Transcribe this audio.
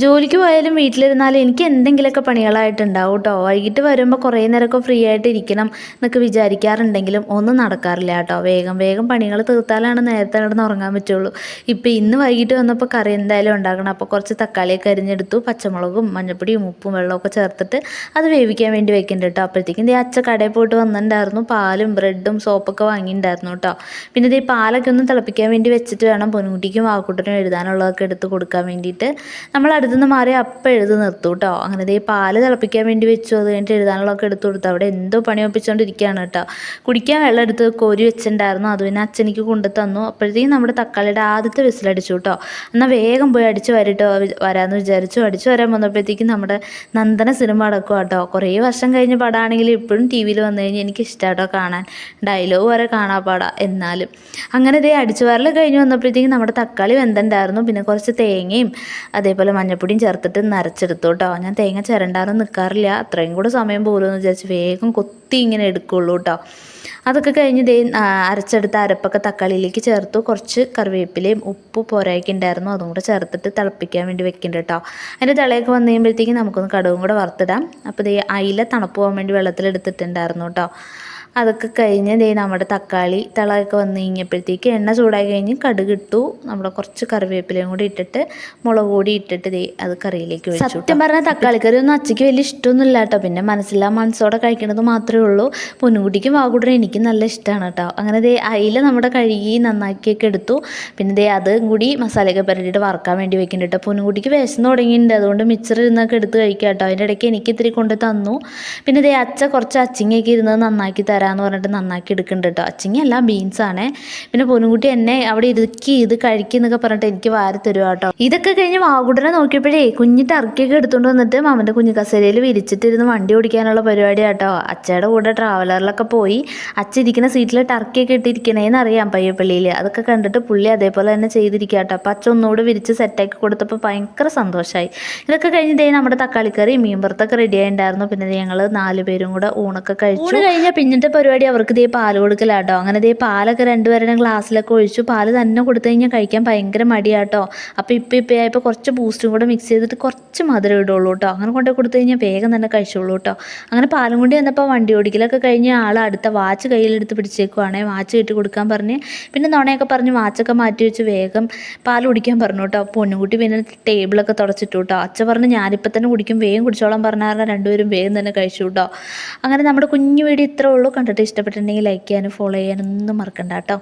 ജോലിക്ക് പോയാലും വീട്ടിലിരുന്നാലും എനിക്ക് എന്തെങ്കിലുമൊക്കെ പണികളായിട്ടുണ്ടാവും കേട്ടോ. വൈകിട്ട് വരുമ്പോൾ കുറേ നേരമൊക്കെ ഫ്രീ ആയിട്ട് ഇരിക്കണം എന്നൊക്കെ വിചാരിക്കാറുണ്ടെങ്കിലും ഒന്നും നടക്കാറില്ല കേട്ടോ. വേഗം വേഗം പണികൾ തീർത്താലാണ് നേരത്തെ കിടന്ന് ഉറങ്ങാൻ പറ്റുള്ളൂ. ഇപ്പം ഇന്ന് വൈകിട്ട് വന്നപ്പോൾ കറി എന്തായാലും ഉണ്ടാക്കണം. അപ്പോൾ കുറച്ച് തക്കാളിയൊക്കെ അരിഞ്ഞെടുത്തു, പച്ചമുളകും മഞ്ഞപ്പൊടിയും ഉപ്പും വെള്ളമൊക്കെ ചേർത്തിട്ട് അത് വേവിക്കാൻ വേണ്ടി വെക്കുന്നുണ്ട് കേട്ടോ. അപ്പോഴത്തേക്കും ദേ അച്ഛൻ കടയിൽ പോയിട്ട് വന്നിട്ടുണ്ടായിരുന്നു. പാലും ബ്രെഡും സോപ്പൊക്കെ വാങ്ങിയിട്ടുണ്ടായിരുന്നു കേട്ടോ. പിന്നെ ദേ പാലൊക്കെ ഒന്ന് തിളപ്പിക്കാൻ വേണ്ടി വെച്ചിട്ട് വേണം പൊന്നുകുട്ടിക്കും വാക്കുട്ടിനും എഴുതാനുള്ളതൊക്കെ എടുത്ത് കൊടുക്കാൻ വേണ്ടിയിട്ട്. നമ്മൾ അടുത്തുനിന്ന് മാറി അപ്പം എഴുതി നിർത്തും കേട്ടോ. അങ്ങനെ ദേ പാല് തിളപ്പിക്കാൻ വേണ്ടി വെച്ചു. അത് കഴിഞ്ഞിട്ട് എഴുതാനുള്ളതൊക്കെ എടുത്തു കൊടുത്തു. അവിടെ എന്തോ പണി ഒപ്പിച്ചുകൊണ്ടിരിക്കുകയാണ് കേട്ടോ. കുടിക്കാൻ വെള്ളം എടുത്ത് കോരി വെച്ചിട്ടുണ്ടായിരുന്നു. അത് പിന്നെ അച്ഛനിക്ക് കൊണ്ടു തന്നു. അപ്പോഴത്തേക്കും നമ്മുടെ തക്കാളിയുടെ ആദ്യത്തെ വിസിലടിച്ചു കേട്ടോ. എന്നാൽ വേഗം പോയി അടിച്ചു വരിട്ടോ വരാമെന്ന് വിചാരിച്ചു. അടിച്ചു വരാൻ വന്നപ്പോഴത്തേക്കും നമ്മുടെ നന്ദന സിനിമ അടക്കും കേട്ടോ. കുറേ വർഷം കഴിഞ്ഞ പടമാണെങ്കിലും ഇപ്പോഴും ടി വിയിൽ വന്നു കഴിഞ്ഞാൽ എനിക്ക് ഇഷ്ടമാട്ടോ കാണാൻ. ഡയലോഗ് വരെ കാണാൻ പാടാം. എന്നാലും അങ്ങനെ ദേ അടിച്ചു വരൽ കഴിഞ്ഞ് വന്നപ്പോഴത്തേക്കും നമ്മുടെ തക്കാളി വെന്തുണ്ടായിരുന്നു. പിന്നെ കുറച്ച് തേങ്ങയും അതേപോലെ മഞ്ഞപ്പൊടിയും ചേർത്തിട്ട് നരച്ചെടുത്തു കേട്ടോ. ഞാൻ തേങ്ങ ചിരണ്ടാനും നിൽക്കാറില്ല. അത്രയും കൂടെ സമയം പോലുമെന്ന് വിചാരിച്ച് വേഗം കൊത്തി ഇങ്ങനെ എടുക്കുള്ളൂ കേട്ടോ. അതൊക്കെ കഴിഞ്ഞ് ദേ അരച്ചെടുത്ത അരപ്പൊക്കെ തക്കാളിയിലേക്ക് ചേർത്തു. കുറച്ച് കറിവേപ്പിലയും ഉപ്പ് പോരായ്ക്ക് ഉണ്ടായിരുന്നു, അതും കൂടെ ചേർത്തിട്ട് തിളപ്പിക്കാൻ വേണ്ടി വെക്കുന്നുണ്ട് കേട്ടോ. അതിൻ്റെ തിളയൊക്കെ വന്നു കഴിയുമ്പോഴത്തേക്കും നമുക്കൊന്ന് കടുകും കൂടെ വറുത്തിടാം. അപ്പോൾ ദേ അയില തണുപ്പ് പോകാൻ വേണ്ടി വെള്ളത്തിലെടുത്തിട്ടുണ്ടായിരുന്നു കേട്ടോ. അതൊക്കെ കഴിഞ്ഞ് ദേ നമ്മുടെ തക്കാളി തിളയൊക്കെ വന്നു കഴിഞ്ഞപ്പോഴത്തേക്ക് എണ്ണ ചൂടായി കഴിഞ്ഞ് കടുകിട്ടു. നമ്മുടെ കുറച്ച് കറിവേപ്പിലയും കൂടി ഇട്ടിട്ട് മുളക് പൊടി ഇട്ടിട്ട് ദേ അത് കറിയിലേക്ക് വെച്ചു. സത്യം പറഞ്ഞാൽ തക്കാളി കറി ഒന്നും അച്ചയ്ക്ക് വലിയ ഇഷ്ടമൊന്നുമില്ല കേട്ടോ. പിന്നെ മനസ്സിലാ മനസ്സോടെ കഴിക്കണത് മാത്രമേ ഉള്ളൂ. പൊന്നുകുട്ടിക്കും വാകുട്ടിനും എനിക്കും നല്ല ഇഷ്ടമാണ് കേട്ടോ. അങ്ങനെ ദേ അയില നമ്മുടെ കഴുകി നന്നാക്കിയൊക്കെ എടുത്തു. പിന്നെ ദേ അതും കൂടി മസാലയൊക്കെ പുരട്ടിയിട്ട് വറുക്കാൻ വേണ്ടി വെക്കുന്നുണ്ട് കേട്ടോ. പൊന്നുകുട്ടിക്ക് വിശന്ന് തുടങ്ങിയിട്ടുണ്ട്. അതുകൊണ്ട് മിക്സർ ഇരുന്നൊക്കെ എടുത്ത് കഴിക്കാം കേട്ടോ. അതിൻ്റെ ഇടയ്ക്ക് എനിക്ക് ഇത്തിരി കൊണ്ട് തന്നു. പിന്നെ ദേ അച്ഛ കുറച്ച് അച്ചിങ്ങയൊക്കെ ഇരുന്ന് നന്നാക്കി തരാമെന്ന് പറഞ്ഞിട്ട് നന്നാക്കി എടുക്കുന്നുണ്ട് കേട്ടോ. അച്ചിങ്ങയല്ല, ബീൻസാണേ. പിന്നെ പൊന്നുകുട്ടി എന്നെ അവിടെ ഇരുക്കി ഇത് കഴിക്കുന്നൊക്കെ പറഞ്ഞിട്ട് എനിക്ക് വാരി തരുക കേട്ടോ. ഇതൊക്കെ കഴിഞ്ഞ് വാകുടനെ നോക്കിയപ്പോഴേ കുഞ്ഞി ടർക്കിയൊക്കെ എടുത്തുകൊണ്ട് വന്നിട്ട് അവൻ്റെ കുഞ്ഞു കസേരയിൽ വിരിച്ചിട്ടിരുന്ന് വണ്ടി ഓടിക്കാനുള്ള പരിപാടി കേട്ടോ. അച്ഛയുടെ കൂടെ ട്രാവലറിലൊക്കെ പോയി അച്ഛ ഇരിക്കുന്ന സീറ്റിൽ ടർക്കിയൊക്കെ ഇട്ടിരിക്കണേന്ന് അറിയാം പയ്യപ്പള്ളിയിൽ. അതൊക്കെ കണ്ടിട്ട് പുള്ളി അതേപോലെ തന്നെ ചെയ്തിരിക്കുക കേട്ടോ. അപ്പോൾ അച്ഛൻ ഒന്നുകൂടെ വിരിച്ച് സെറ്റാക്കി കൊടുത്തപ്പോൾ ഭയങ്കര സന്തോഷമായി. ഇതൊക്കെ കഴിഞ്ഞ് ദേ നമ്മുടെ തക്കാളിക്കറി മീൻ വറുത്തൊക്കെ റെഡി ആയിട്ടുണ്ടായിരുന്നു. പിന്നെ ഞങ്ങൾ 4 പേരും കൂടെ ഊണൊക്കെ കഴിച്ചു. ഊണ് കഴിഞ്ഞാൽ പിന്നത്തെ പരിപാടി അവർക്ക് ദേ പാല് കൊടുക്കലാട്ടോ. അങ്ങനെ ദേ പാലൊക്കെ 2 പേരുടെ ഗ്ലാസ്സിലൊക്കെ ഒഴിച്ചു. പാല് തന്നെ കൊടുത്തു കഴിഞ്ഞാൽ കഴിക്കാൻ ഭയങ്കര മടിയാട്ടോ. അപ്പോൾ ഇപ്പം കുറച്ച് ബൂസ്റ്റും കൂടെ മിക്സ് ചെയ്തിട്ട് കുറച്ച് മധുരം ഇടുള്ളൂ കേട്ടോ. അങ്ങനെ കൊണ്ട് കൊടുത്തു കഴിഞ്ഞാൽ വേഗം തന്നെ കഴിച്ചോളൂ കേട്ടോ. അങ്ങനെ പാലും കൊണ്ട് വന്നപ്പോൾ വണ്ടി ഓടിക്കലൊക്കെ കഴിഞ്ഞ് ആൾ അടുത്ത വാച്ച് കയ്യിലെടുത്ത് പിടിച്ചേക്കുവാണേ. വാച്ച് കെട്ടി കൊടുക്കാൻ പറഞ്ഞ് പിന്നെ നുണയൊക്കെ പറഞ്ഞ് വാച്ചൊക്കെ മാറ്റി വെച്ച് വേഗം പാൽ കുടിക്കാൻ പറഞ്ഞു കേട്ടോ. പൊന്നുകുട്ടി പിന്നെ ടേബിളൊക്കെ തുടച്ചിട്ടു കേട്ടോ. അച്ഛ പറഞ്ഞ് ഞാനിപ്പോൾ തന്നെ കുടിക്കും, വേഗം കുടിച്ചോളാൻ പറഞ്ഞാൽ 2 പേരും വേഗം തന്നെ കഴിച്ചു കേട്ടോ. അങ്ങനെ നമ്മുടെ കുഞ്ഞു വീഡിയോ ഇത്രേ ഉള്ളൂ. കണ്ടിട്ട് ഇഷ്ടപ്പെട്ടിട്ടുണ്ടെങ്കിൽ ലൈക്ക് ചെയ്യാനും ഫോളോ ചെയ്യാനും ഒന്നും മറക്കണ്ട കേട്ടോ.